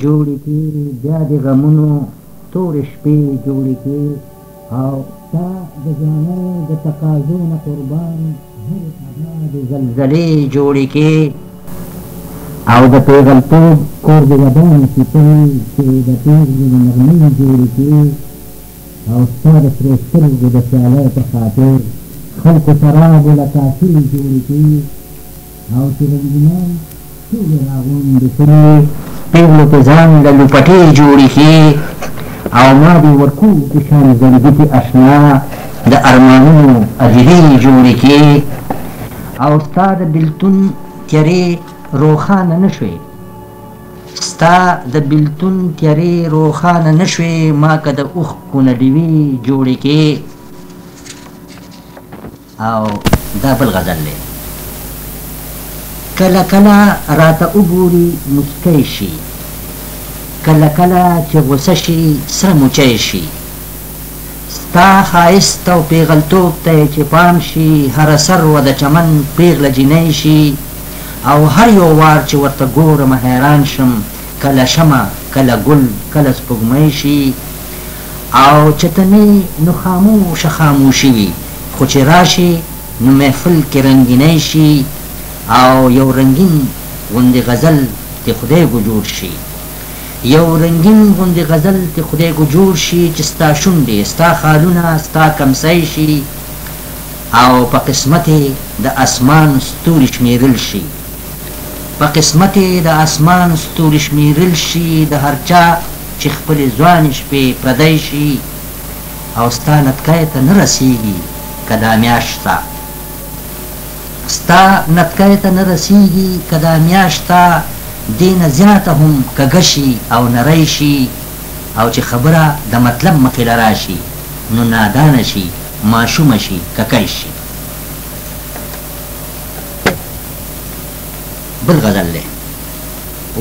جوړې کې بیا د غمونو تورې شپې جوړې کې او ستا د ځوانۍ د تقاضو نه قربان هرې سبا د زلزلې جوړې کې او د پیغلتوب کور د ودانو سیپۍ چې د پیغلې د نغمې جوړې کې او ستا د سرو سترګو د سیالۍ په خاطر خلکو شرابو له کاسې جوړې کې او چې رنګینان ټولې راغونډې کړي پیغلو په ځان له لوپټې جوړې کې او ما دې ورکو په شان زړګي کې اشنا د ارمانونو اجرې جوړې کې او ستا د بېلتون تیارې روښانه نه شوې ستا د بېلتون تیارې روښانه نه شوې ما که د اوښکو نه ډېوې جوړې کې او دا بل غزل دی کله کله راته وګوري مسکی شي کله کله چې غوسه شي سره موچی شي ستا ښایست او پیغلتوب ته چې پام شي هره سروه د چمن پیغله جینۍ شي او هر یو وار چې ورته ګورم حیران شم کله شمه کله ګل کله سپوږمۍ شي او چې ته نه نو خاموشه خاموشي وي خو چې راشي نو محفل کې رنګینۍ شي او یو رنگین غوندې غزل ته خدای ګو جوړ شي یو رنگین غوندې غزل ته خدای ګو جوړ شي چې ستا شونډې ستا خالونه ستا کمسی شي او په قسمت د اسمان ستوري شمیرل شي په قسمت د اسمان ستوري شمیرل شي د هر چا چې خپلې ځوانې شپې پردی شي او ستا نتکۍ ته نه رسیږي که دا میاشته ستا نتکۍ ته نه رسیږي که دا میاشته دې نه زیاته هم کږه شي او نری شي او چې خبره د مطلب مخې له راشي نو نادانه شي ماشومه شي ککی شي بل غزل دی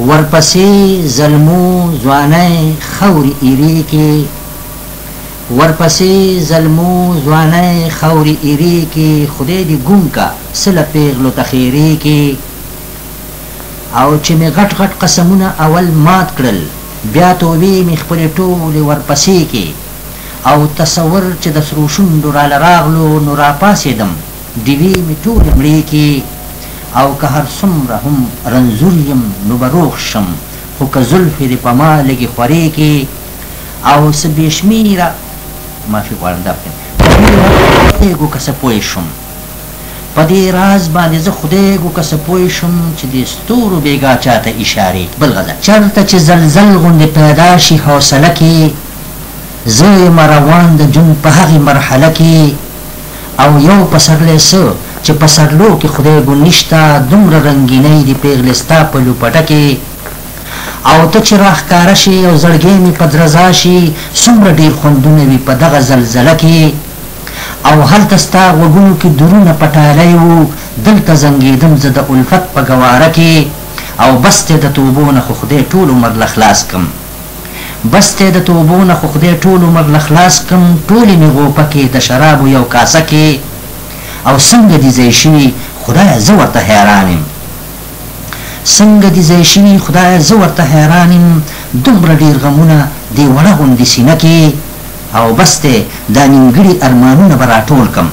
ورپسې زلمو ځوانۍ خورې ایرې کې ورپسې زلمو ځوانۍ خورې ایرې کې خدای دې ګونګ کا سله پیغلو ته خیرې کې او چې مې غټ غټ قسمونه اول مات کړل بیا توبې مې خپلې ټولې ورپسې کې او تصور چې د سرو شونډو راله راغلو نو راپاڅېدم ډیوې مې ټولې مړې کې او که هر څومره هم رنځور یم نو به روغ شم خو که زلفې دې په ما لږې خورې کې او څه بې شمېره معافي غواړم دا خدایږو که څه پوه شم په دې راز باندې زه خدایږو که څه پوه شم چې د ستورو بېګا چاته اشارې بل غزل چېرته چې زلزل غوندې پیدا شي حوصله کې زه یم روان د ژوند په هغې مرحله کې او یو پسرلی څه چې په سرلو کې خدایږو نشته دومره رنګینۍ د پیغلې ستا په لوپټه کې او ته چې راښکاره شي او زړګی مې په درزا شي څومره ډېر خوندونه وي په دغه زلزله کې او هلته ستا غوږونو کې درونه پټالی وو دلته زنګېدم زه د الفت په ګواره کې او بس دی د توبو نه خو خدای ټول عمر له خلاص کړم بس دی د توبو نه خو خدای ټول عمر له خلاص کړم ټولې مې غوپه کې د شرابو یو کاسه کې او څنګه دې ځای شوي خدایه زه ورته حیران یم څنګه دې ځای شوي خدایه زه ورته حیران یم دومره ډېر غمونه دې وړه غوندې سینه کې او بس دی دا نیمګړي ارمانونه به راټول کړم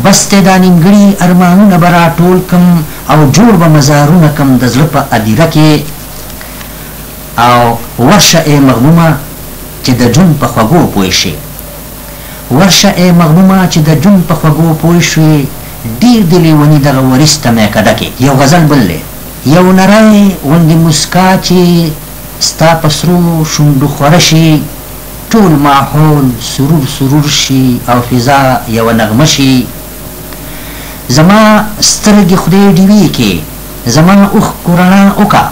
بس دی دا نیمګړي ارمانونه به راټول کړم او جوړ به مزارونه کړم د زړه په ادیره کې او ورشه ای مغمومه چې د ژوند په خوږو پوه شي ورشه ای مغمومه چې د ژوند په خوږو پوه شوې ډېر دې لیوني دغه وریسته میکده کې یو غزل بل دی یو نری غوندې مسکا چې ستا په سرو شونډو خوره شي ټول ماحول سرور سرور شي او فضا یوه نغمه شي زما سترګې خدای ډیوې کې زما اوښکو رڼا وکړه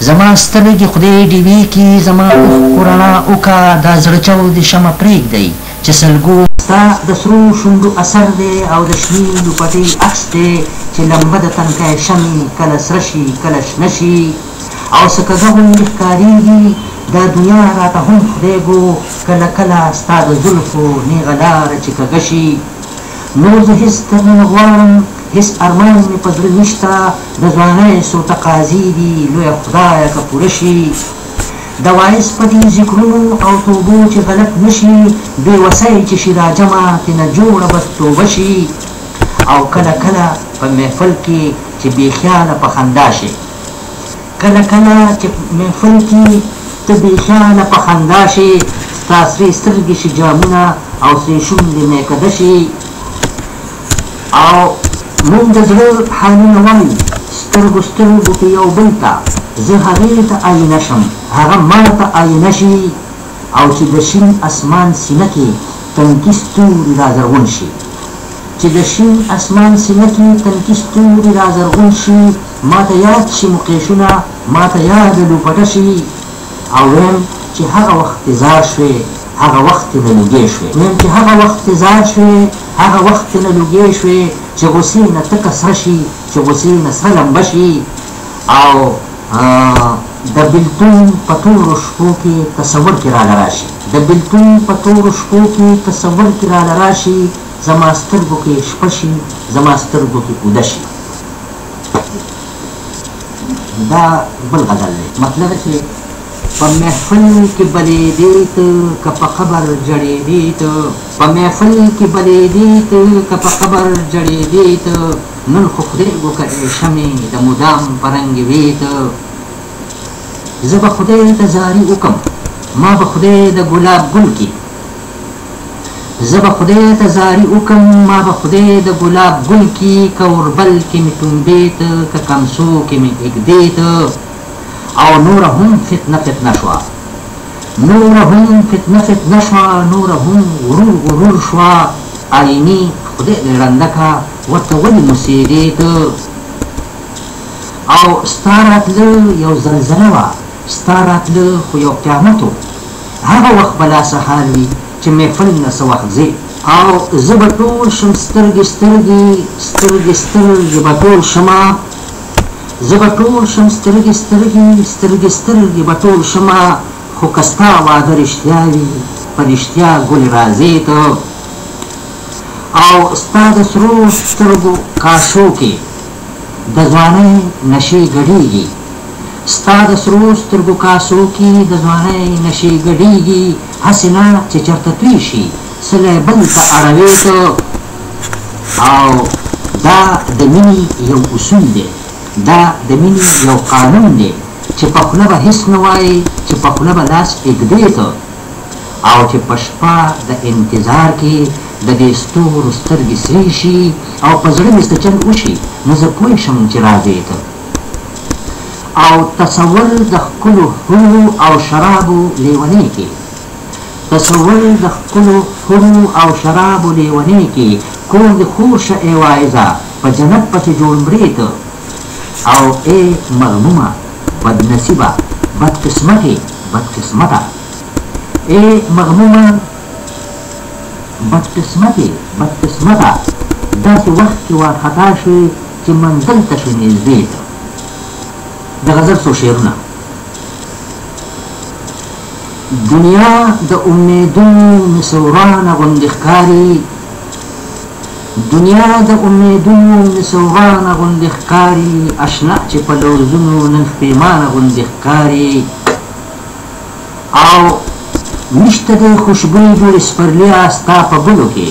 زما سترګې خدای ډیوې کې زما اوښکو رڼا وکړه دا زړه چاودې شمه پرېږدئ چې سلګو ستا د سرو شونډو اثر دی او د شنې لوپټې عکس دی چې لمبه د تنکی شمې کله سره شي کله شنه شي او څه کږه غوندې ښکارېږي دا دنیا راته هم خدایږو کله کله ستا د زلفو نیغه لاره چې کږه شي نور زه هېڅ ترنه نه غواړم هیڅ ارمان مې په زړه نشته د ځوانۍ څو تقاضې دي لویه خدایه که پوره شي د وایس په دې ذکرونو او توبو چې غلط نشي بې وسی چې شي راجمع ترېنه جوړه به توبه شي او کله کله په محفل کې چې بې خیاله په خندا شي کله کله چې محفل کې ته بې خیاله په خندا شي ستا سرې سترګې شي جامونه او سرې شونډې میکده شي او موږ د زړه حالونه وایو سترګو سترګو کې یو بل ته زه هغې ته آینه شم هغه ما ته آینه شي او چې د شین اسمان سینه کې تنکي ستوري رازرغون شي چې د شین اسمان سینه کې تنکي ستوري رازرغون شي ما ته یاد شي مقیشونه ما ته یاد لوپټه شي او ویم چې هغه وخت زار شوې هغه وخت نه لوګې شوې ویم چې هغه وخت زار شوې هغه وخت نه لوګې شوې چې غوسې نه تکه سره شي چې غوسې نه سره لمبه شي او د بلتون په تورو شپو کې تصور کې راله راشي د بلتون په تورو شپو کې تصور کې راله راشي زما سترګو کې شپه شي زما سترګو کې اوده شي دا بل غزل دی مطلب چې په محفل کې بلېدې ته که په قبر جړېدې ته په محفل کې بلېدې ته که په قبر جړېدې ته نن خو خدای وکړې شمې د مدام په رنګ وې ته زه به خدای ته زاري وکم ما به خدای د ګلاب ګل کې زه به خدای ته زاري وکم ما به خدای د ګلاب ګل کې که اوربل کې مې ټومبې ته که کمسو کې مې اږدې ته او نوره هم فتنه فتنه شوه نوره هم فتنه فتنه شوه نوره هم غرور غرور شوه آینې خدای دې ړنده که ورته ولې موسېدې ته او ستا راتله یو زلزله وه ستا راتله خو یو قیامت و هغه وخت به لا سهار وي چې محفل نه څه وخت ځې او زه به ټول شم سترګې سترګې سترګې سترګې به ټول شمه زه به ټول شم سترګې سترګې سترګې سترګې به ټول شمه خو که ستا واده رښتیا وي په رښتیا ګلې راځې ته او ستا د سرو سترګو کاشو کې د ځوانۍ نشې ګډېږي ستا د سرو سترګو کاسو کې د ځوانۍ نشې ګډېږي هسې نه چې چېرته توی شي سلی بل ته اړوې ته او دا د مینې یو اصول دی دا د مینې یو قانون دی چې په خوله به هېڅ نه وایي چې په خوله به لاس اږدې ته او چې په شپه د انتظار کې د دې ستورو سترګې سرې شي او په زړه مې څه چل وشي نو زه پوه شم چې راځې ته او تصور د ښکلو حورو او شرابو لیونۍ کې تصور د ښکلو حورو او شرابو لیونۍ کې کور د خور شه ای واعظه په جنت پسې جوړ مرې ته او ای مغمومه بدنصیبه بدقسمتې بدقسمته ای مغمومه بدقسمتې بدقسمته داسې وخت کې وارخطا شوې چې منزل ته شوې نږدې ته د غزل څو شعرونه دنیا د امیدونو مسورانه غوندې ښکاري دنیا د امیدونو مسورانه غوندې ښکاري اشنا چې په لوزونو نن پښیمانه غوندې ښکاري او نشته د خوشبویي جوړې سپرلیا ستا په ګلو کې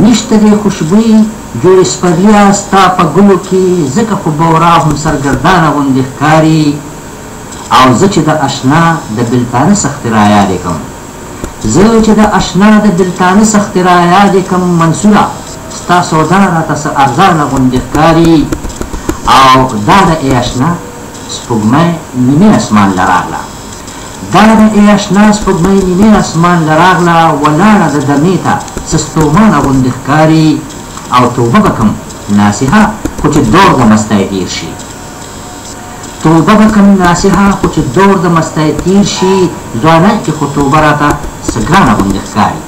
نشته د خوشبویي جوړې سپرلیا ستا په ګلو کې ځکه خو بورا هم سرګردانه غوندې ښکاري او زه چې د اشنا د بلتانه سختې رایادې کړم زه چې د اشنا د بلتانه سختې رایادې کړم منصوره ستا سودا راته څه ارزانه غوندې ښکاري او دا د ای اشنا سپوږمۍ نیمې اسمان له راغله دا د ای اشنا سپوږمۍ نیمې اسمان له راغله ولاړه د دمې ته څه ستومانه غوندې ښکاري او توبه به کړم ناصحه خو چې دور د مستی تېر شي توبه به کړم ناصحه خو چې دور د مستی تېر شي ځوانۍ کې خو توبه راته څه ګرانه غوندې ښکاري